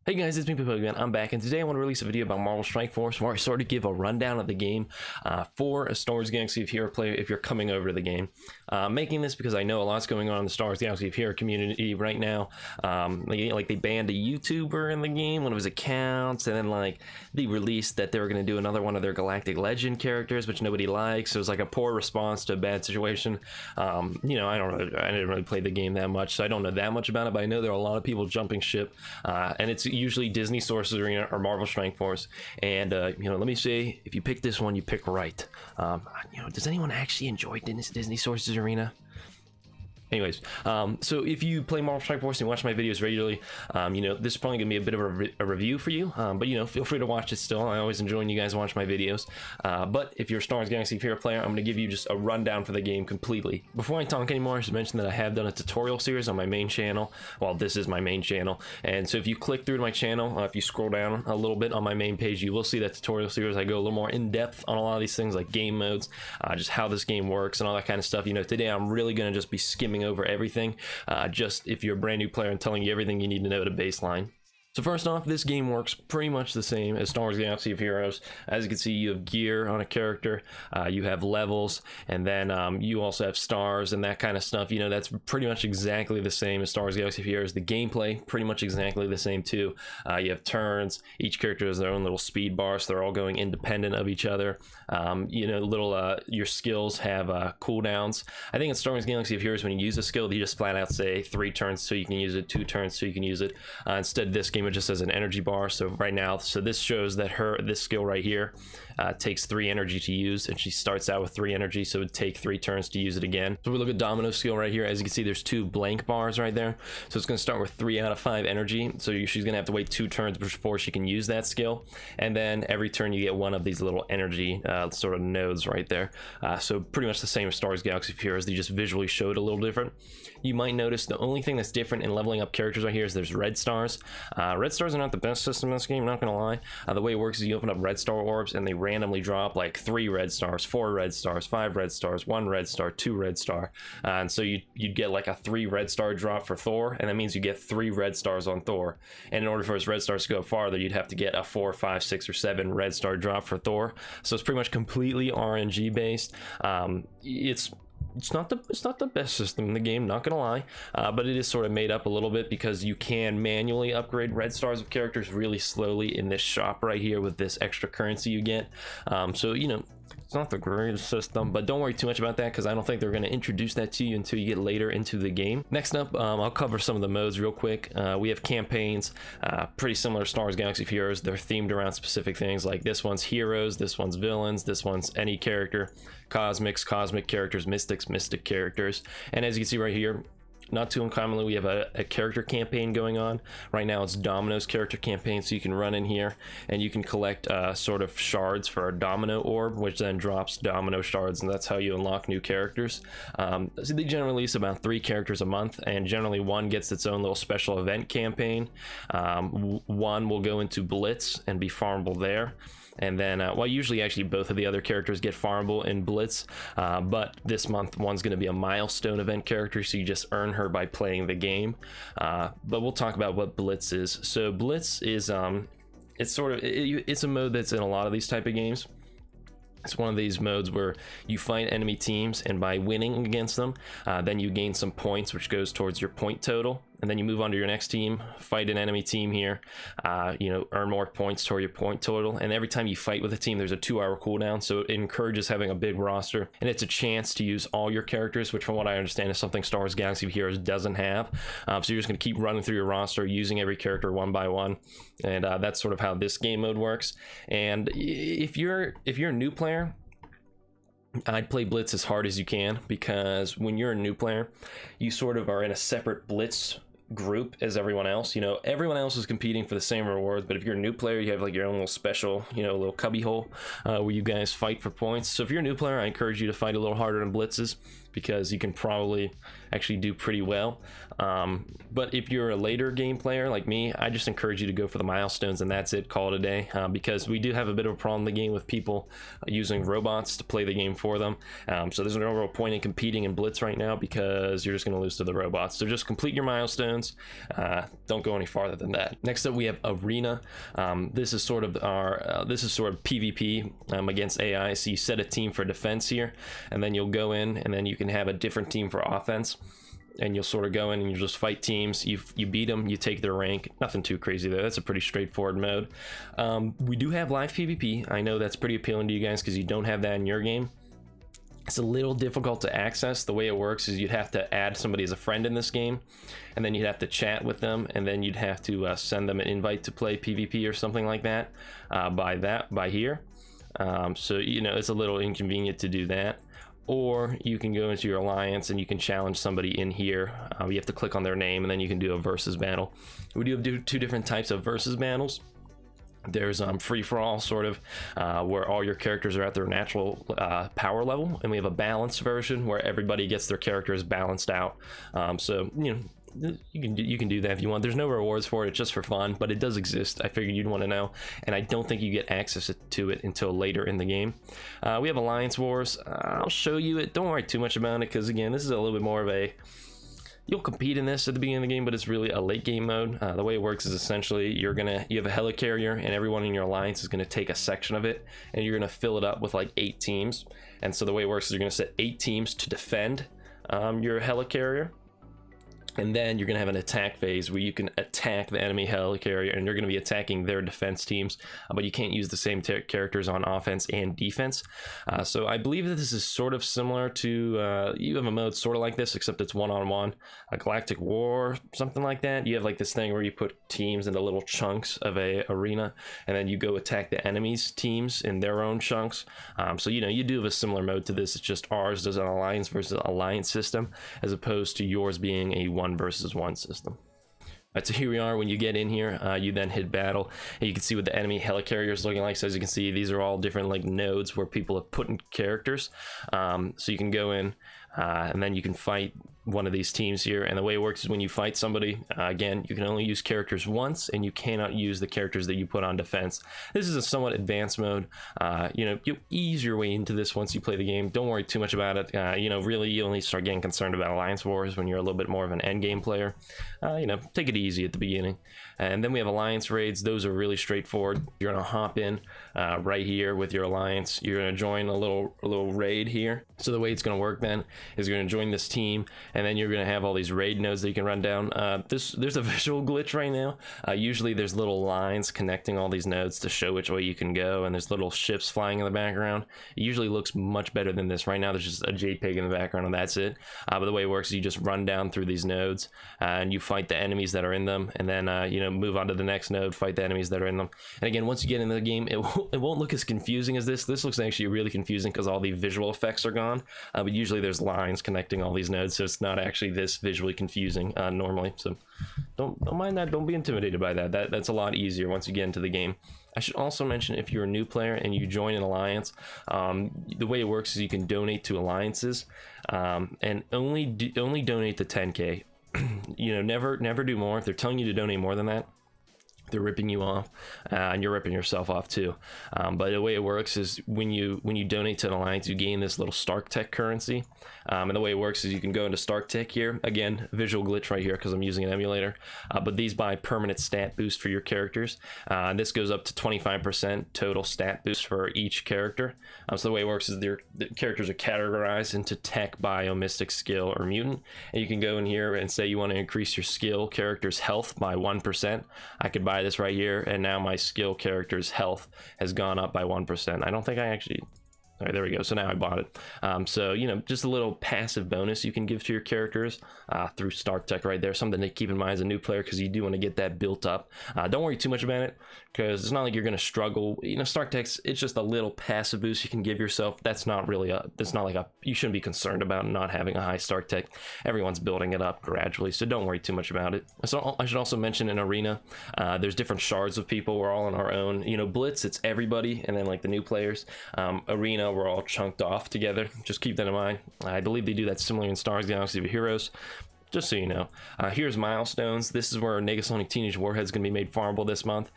Hey guys, it's me Pippo again. I'm back, and today I want to release a video about Marvel Strike Force where I sort of give a rundown of the game for a Star Wars Galaxy of Hero player if you're coming over to the game. Making this because I know a lot's going on in the Star Wars Galaxy of Hero community right now. Like they banned a YouTuber in the game, one of his accounts, and then like they released that they were going to do another one of their Galactic Legend characters, which nobody likes. So it was like a poor response to a bad situation. You know, I didn't really play the game that much, so I don't know that much about it, but I know there are a lot of people jumping ship, and it's usually Disney Sources Arena or Marvel Strike Force. And you know, let me say, if you pick this one, you pick right. You know, does anyone actually enjoy Disney Sources Arena? Anyways, so if you play Marvel Strike Force and watch my videos regularly, you know, this is probably gonna be a bit of a review for you, but you know, feel free to watch it still. I always enjoy when you guys watch my videos. But if you're a Star Wars Galaxy of Hero player, I'm gonna give you just a rundown for the game completely. Before I talk anymore, I should mention that I have done a tutorial series on my main channel. Well, this is my main channel, and so if you click through to my channel, if you scroll down a little bit on my main page, you will see that tutorial series. I go a little more in depth on a lot of these things, like game modes, just how this game works and all that kind of stuff. You know, today I'm really gonna just be skimming over everything, just if you're a brand new player and telling you everything you need to know to baseline. So first off, this game works pretty much the same as Star Wars Galaxy of Heroes. As you can see, you have gear on a character, you have levels, and then you also have stars and that kind of stuff. You know, that's pretty much exactly the same as Star Wars Galaxy of Heroes. The gameplay, pretty much exactly the same too. You have turns, each character has their own little speed bar, so they're all going independent of each other. You know, your skills have cooldowns. I think in Star Wars Galaxy of Heroes, when you use a skill, you just flat out say 3 turns so you can use it, 2 turns so you can use it. Instead, this game it just has an energy bar. So right now, so this shows that this skill right here takes 3 energy to use, and she starts out with 3 energy, so it would take 3 turns to use it again. So we look at Domino's skill right here. As you can see, there's 2 blank bars right there, so it's going to start with 3 out of 5 energy. So she's going to have to wait 2 turns before she can use that skill, and then every turn you get one of these little energy sort of nodes right there. So pretty much the same as Star Wars Galaxy of Heroes. They just visually show it a little different. You might notice the only thing that's different in leveling up characters right here is there's red stars. Red stars are not the best system in this game, not gonna lie. The way it works is you open up red star orbs and they randomly drop like 3 red stars, 4 red stars, 5 red stars, 1 red star, 2 red star, and so you'd get like a 3 red star drop for Thor, and that means you get 3 red stars on Thor. And in order for his red stars to go farther, you'd have to get a 4, 5, 6, or 7 red star drop for Thor. So it's pretty much completely RNG based. It's not the best system in the game, not gonna lie, but it is sort of made up a little bit because you can manually upgrade red stars of characters really slowly in this shop right here with this extra currency you get. So you know, it's not the greatest system, but don't worry too much about that because I don't think they're going to introduce that to you until you get later into the game. Next up, I'll cover some of the modes real quick. We have campaigns, pretty similar to Star Wars Galaxy of Heroes. They're themed around specific things, like this one's heroes, this one's villains, this one's any character, cosmic characters, mystic characters. And as you can see right here, not too uncommonly, we have a character campaign going on. Right now it's Domino's character campaign, so you can run in here and you can collect sort of shards for a domino orb, which then drops domino shards, and that's how you unlock new characters. So they generally release about 3 characters a month, and generally one gets its own little special event campaign. One will go into Blitz and be farmable there. And then, well, usually actually both of the other characters get farmable in Blitz, but this month one's going to be a Milestone Event character, so you just earn her by playing the game. But we'll talk about what Blitz is. So Blitz is, it's a mode that's in a lot of these type of games. It's one of these modes where you fight enemy teams, and by winning against them, then you gain some points, which goes towards your point total. And then you move on to your next team, fight an enemy team here, you know, earn more points toward your point total. And every time you fight with a team, there's a 2-hour cooldown, so it encourages having a big roster. And it's a chance to use all your characters, which from what I understand is something Star Wars Galaxy of Heroes doesn't have. So you're just going to keep running through your roster, using every character one by one. And that's sort of how this game mode works. And if you're a new player, I'd play Blitz as hard as you can, because when you're a new player, you sort of are in a separate Blitz group as everyone else. You know, everyone else is competing for the same rewards, but if you're a new player, you have like your own little special, you know, little cubby hole where you guys fight for points. So if you're a new player, I encourage you to fight a little harder in Blitzes. because you can probably actually do pretty well. But if you're a later game player like me, I just encourage you to go for the milestones, and that's it, call it a day, because we do have a bit of a problem in the game with people using robots to play the game for them. So there's no real point in competing in Blitz right now because you're just going to lose to the robots. So just complete your milestones. Don't go any farther than that. Next up, we have Arena. This is sort of PvP against AI. So you set a team for defense here, and then you'll go in, and then you can have a different team for offense. And you'll sort of go in and you just fight teams. You beat them, you take their rank. Nothing too crazy there. That's a pretty straightforward mode. We do have live PvP. I know that's pretty appealing to you guys because you don't have that in your game. It's a little difficult to access. The way it works is you'd have to add somebody as a friend in this game, and then you'd have to chat with them, and then you'd have to send them an invite to play PvP or something like that by here. So you know, it's a little inconvenient to do that. Or you can go into your alliance and you can challenge somebody in here. You have to click on their name, and then you can do a versus battle. We do have two different types of versus battles. There's free-for-all, sort of, where all your characters are at their natural power level, and we have a balanced version where everybody gets their characters balanced out. So you know, you can do that if you want. There's no rewards for it, it's just for fun, but it does exist. I figured you'd want to know, and I don't think you get access to it until later in the game. We have Alliance Wars. I'll show you it. Don't worry too much about it, because again, this is a little bit more of a, you'll compete in this at the beginning of the game, but it's really a late game mode. The way it works is essentially you have a helicarrier, and everyone in your alliance is going to take a section of it, and you're going to fill it up with like 8 teams. And so the way it works is you're going to set 8 teams to defend your helicarrier. And then you're going to have an attack phase where you can attack the enemy helicarrier, and you're going to be attacking their defense teams, but you can't use the same characters on offense and defense. So I believe that this is sort of similar to, you have a mode sort of like this, except it's one-on-one, a Galactic War, something like that. You have like this thing where you put teams into little chunks of a arena, and then you go attack the enemy's teams in their own chunks. So you know, you do have a similar mode to this. It's just ours does an alliance versus alliance system, as opposed to yours being a 1 versus 1 system. Alright, so here we are. When you get in here, you then hit battle, and you can see what the enemy helicarrier is looking like. So as you can see, these are all different like nodes where people have put in characters. So you can go in, and then you can fight one of these teams here. And the way it works is when you fight somebody, again, you can only use characters once, and you cannot use the characters that you put on defense. This is a somewhat advanced mode. You know, you'll ease your way into this once you play the game. Don't worry too much about it. You know, really, you only start getting concerned about Alliance Wars when you're a little bit more of an end game player. You know, take it easy at the beginning. And then we have Alliance Raids. Those are really straightforward. You're gonna hop in right here with your alliance. You're gonna join a little raid here. So the way it's gonna work then is you're gonna join this team, and then you're gonna have all these raid nodes that you can run down. There's a visual glitch right now. Usually there's little lines connecting all these nodes to show which way you can go, and there's little ships flying in the background. It usually looks much better than this. Right now there's just a JPEG in the background, and that's it. But the way it works is you just run down through these nodes, and you fight the enemies that are in them, and then you know, move on to the next node, fight the enemies that are in them. And again, once you get into the game, it won't look as confusing as this. This looks actually really confusing because all the visual effects are gone, but usually there's lines connecting all these nodes, so it's not actually this visually confusing normally. So don't mind that. Don't be intimidated by that. That's a lot easier once you get into the game. I should also mention, if you're a new player and you join an alliance, the way it works is you can donate to alliances, and only donate to 10K. You know, never do more. If they're telling you to donate more than that, they're ripping you off, and you're ripping yourself off too. But the way it works is when you donate to an alliance, you gain this little Arktech currency. And the way it works is you can go into Arktech here. Again, visual glitch right here because I'm using an emulator. But these buy permanent stat boost for your characters. And this goes up to 25% total stat boost for each character. So the way it works is the characters are categorized into tech, bio, mystic, skill, or mutant. And you can go in here and say you want to increase your skill character's health by 1%. I could buy this right here, and now my skill character's health has gone up by 1%. I don't think I actually... All right, there we go. So now I bought it. So, you know, just a little passive bonus you can give to your characters through Arktech right there. Something to keep in mind as a new player, because you do want to get that built up. Don't worry too much about it, because it's not like you're going to struggle. You know, Arktech's, it's just a little passive boost you can give yourself. That's not really a, that's not like a, you shouldn't be concerned about not having a high Arktech. Everyone's building it up gradually, so don't worry too much about it. So I should also mention in Arena, there's different shards of people. We're all on our own. You know, Blitz, it's everybody, and then like the new players. Arena, how we're all chunked off together. Just keep that in mind. I believe they do that similar in Stars Galaxy of Heroes. Just so you know. Here's Milestones. This is where Negasonic Teenage Warhead is going to be made farmable this month.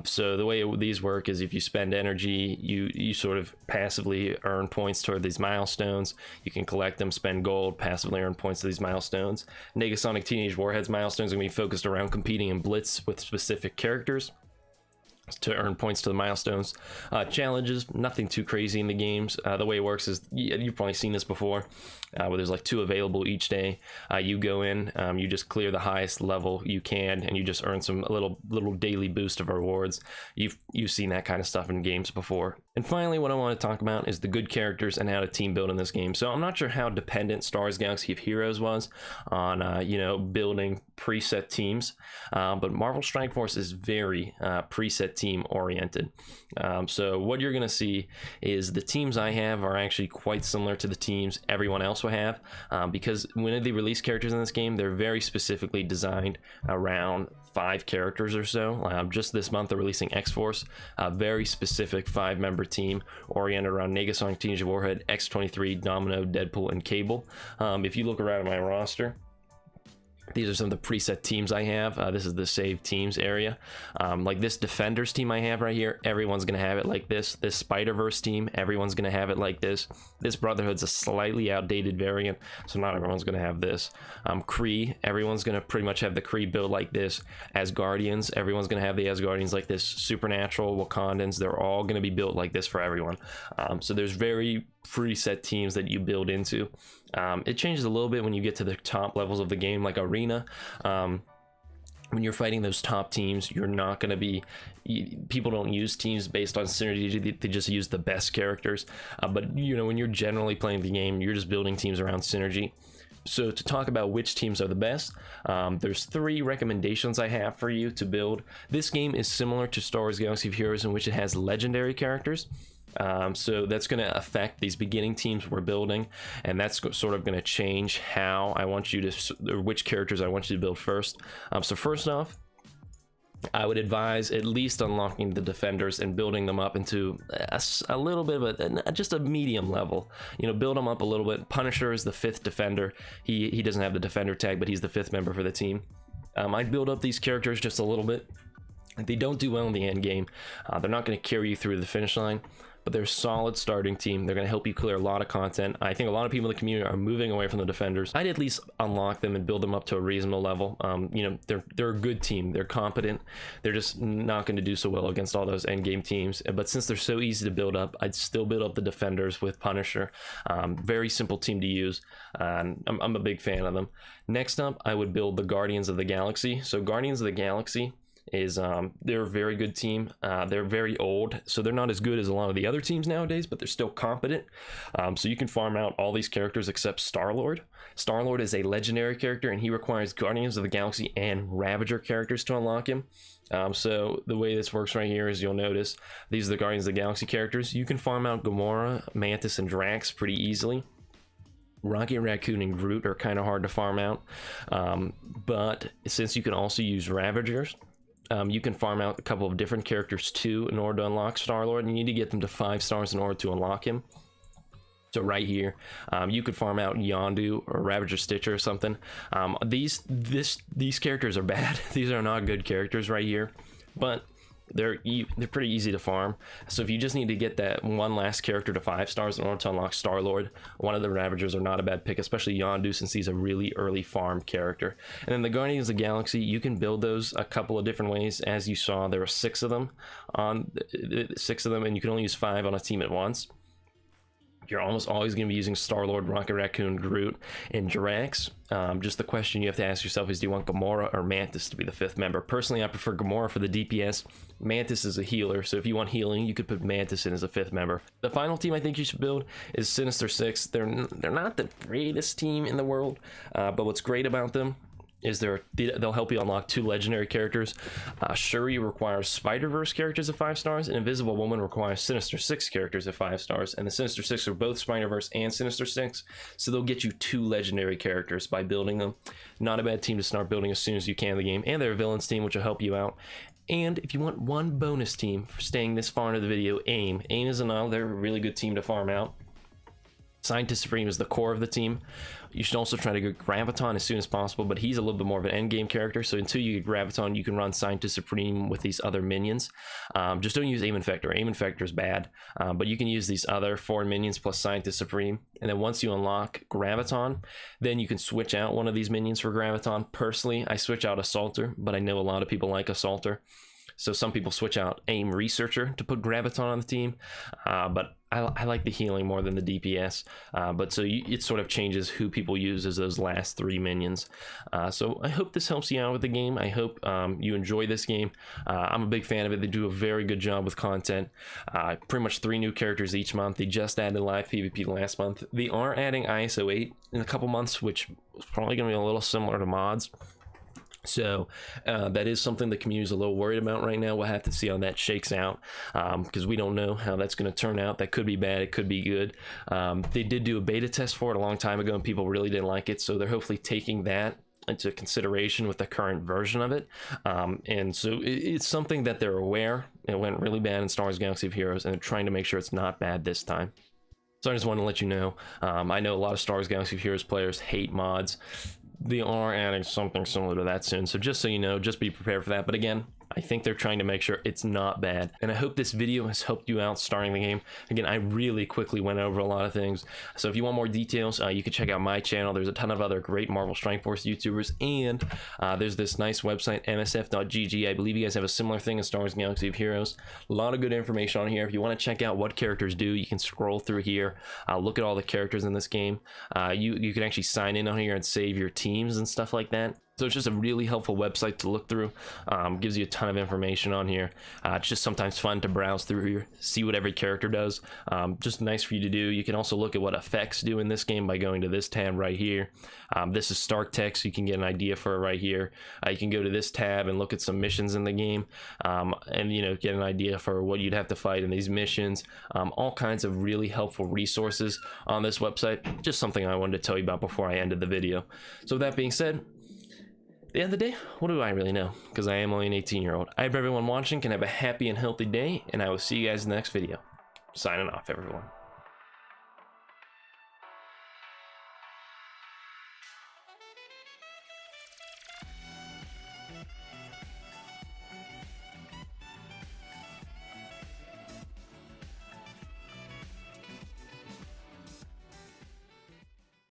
So the way these work is if you spend energy, you sort of passively earn points toward these milestones. You can collect them, spend gold, passively earn points to these milestones. Negasonic Teenage Warhead's milestones are going to be focused around competing in Blitz with specific characters to earn points to the milestones. Challenges, nothing too crazy in the games. The way it works is, you've probably seen this before, where there's like 2 available each day. You go in, you just clear the highest level you can, and you just earn a little daily boost of rewards. You've seen that kind of stuff in games before. And finally, what I want to talk about is the good characters and how to team build in this game. So I'm not sure how dependent Stars Galaxy of Heroes was on you know, building preset teams, but Marvel Strike Force is very preset team oriented. So what you're going to see is the teams I have are actually quite similar to the teams everyone else will have, because when they release characters in this game, they're very specifically designed around 5 characters or so. Just this month they're releasing X-Force, a very specific 5-member team oriented around Negasonic Teenage Warhead, X-23, Domino, Deadpool, and Cable. If you look around at my roster, these are some of the preset teams I have. This is the save teams area. Like this Defenders team I have right here, everyone's going to have it like this. This Spider-Verse team, everyone's going to have it like this. This Brotherhood's a slightly outdated variant, so not everyone's going to have this. Kree, everyone's going to pretty much have the Kree build like this. Asgardians, everyone's going to have the Asgardians like this. Supernatural, Wakandans, they're all going to be built like this for everyone. So there's very preset teams that you build into. It changes a little bit when you get to the top levels of the game, like Arena. When you're fighting those top teams, you're not going to be, people don't use teams based on synergy, they just use the best characters. But you know, when you're generally playing the game, you're just building teams around synergy. So to talk about which teams are the best, there's 3 recommendations I have for you to build. This game is similar to Star Wars Galaxy of Heroes, in which it has legendary characters. So that's going to affect these beginning teams we're building, and that's sort of going to change how I want you to, or which characters I want you to build first. So first off, I would advise at least unlocking the Defenders and building them up into a little bit of just a medium level. You know, build them up a little bit. Punisher is the 5th Defender. He doesn't have the Defender tag, but he's the 5th member for the team. I'd build up these characters just a little bit. They don't do well in the end game. They're not going to carry you through the finish line, but they're a solid starting team. They're going to help you clear a lot of content. I think a lot of people in the community are moving away from the Defenders. I'd at least unlock them and build them up to a reasonable level. You know, they're a good team. They're competent. They're just not going to do so well against all those end game teams. But since they're so easy to build up, I'd still build up the Defenders with Punisher. Very simple team to use. I'm a big fan of them. Next up, I would build the Guardians of the Galaxy. So Guardians of the Galaxy is they're a very good team. They're very old, so they're not as good as a lot of the other teams nowadays, but they're still competent. So you can farm out all these characters except Star-Lord. Star-Lord is a legendary character, and he requires Guardians of the Galaxy and Ravager characters to unlock him. So the way this works right here is, you'll notice these are the Guardians of the Galaxy characters. You can farm out Gamora, Mantis, and Drax pretty easily. Rocket Raccoon and Groot are kind of hard to farm out, but since you can also use Ravagers, you can farm out a couple of different characters too in order to unlock Star-Lord. You need to get them to 5 stars in order to unlock him. So right here, you could farm out Yondu or Ravager Stitcher or something. These characters are bad. These are not good characters right here, but they're pretty easy to farm. So if you just need to get that one last character to 5 stars in order to unlock Star-Lord, one of the Ravagers are not a bad pick, especially Yondu, since he's a really early farm character. And then the Guardians of the Galaxy, you can build those a couple of different ways. As you saw, there are 6 of them, and you can only use 5 on a team at once. You're almost always going to be using Star-Lord, Rocket Raccoon, Groot, and Drax. Just the question you have to ask yourself is, do you want Gamora or Mantis to be the 5th member? Personally, I prefer Gamora for the DPS. Mantis is a healer, so if you want healing, you could put Mantis in as a 5th member. The final team I think you should build is Sinister Six. They're not the greatest team in the world, but what's great about them is they'll help you unlock 2 legendary characters. Shuri requires Spider-Verse characters at 5 stars, and Invisible Woman requires Sinister Six characters at 5 stars. And the Sinister Six are both Spider-Verse and Sinister Six, so they'll get you 2 legendary characters by building them. Not a bad team to start building as soon as you can in the game. And they're a villains team, which will help you out. And if you want one bonus team for staying this far into the video, AIM. AIM is another really good team to farm out. Scientist Supreme is the core of the team. You should also try to get Graviton as soon as possible, but he's a little bit more of an endgame character, so until you get Graviton, you can run Scientist Supreme with these other minions. Just don't use Aim Infector. Aim Infector is bad, but you can use these other 4 minions plus Scientist Supreme, and then once you unlock Graviton, then you can switch out one of these minions for Graviton. Personally, I switch out Assaulter, but I know a lot of people like Assaulter. So some people switch out Aim Researcher to put Graviton on the team, but I like the healing more than the DPS. But so it sort of changes who people use as those last 3 minions. So I hope this helps you out with the game. I hope you enjoy this game. I'm a big fan of it. They do a very good job with content. Pretty much 3 new characters each month. They just added live PvP last month. They are adding ISO 8 in a couple months, which is probably going to be a little similar to mods. So that is something the community is a little worried about right now. We'll have to see how that shakes out, because we don't know how that's going to turn out. That could be bad, it could be good. They did do a beta test for it a long time ago and people really didn't like it, so they're hopefully taking that into consideration with the current version of it. And so it's something that they're aware it went really bad in Star Wars Galaxy of Heroes, and they're trying to make sure it's not bad this time. So I just want to let you know, I know a lot of Star Wars Galaxy of Heroes players hate mods. They are adding something similar to that soon, so just so you know, just be prepared for that. But again, I think they're trying to make sure it's not bad, and I hope this video has helped you out starting the game. Again, I really quickly went over a lot of things, so if you want more details, you can check out my channel. There's a ton of other great Marvel Strike Force YouTubers, and there's this nice website, msf.gg. I believe you guys have a similar thing in Star Wars Galaxy of Heroes. A lot of good information on here. If you want to check out what characters do, you can scroll through here, look at all the characters in this game. You can actually sign in on here and save your teams and stuff like that. So it's just a really helpful website to look through. Gives you a ton of information on here. It's just sometimes fun to browse through here, see what every character does. Just nice for you to do. You can also look at what effects do in this game by going to this tab right here. This is Arktech, so you can get an idea for it right here. You can go to this tab and look at some missions in the game, and get an idea for what you'd have to fight in these missions. All kinds of really helpful resources on this website. Just something I wanted to tell you about before I ended the video. So with that being said, at the end of the day, what do I really know? Because I am only an 18-year-old. I hope everyone watching can have a happy and healthy day, and I will see you guys in the next video. Signing off, everyone.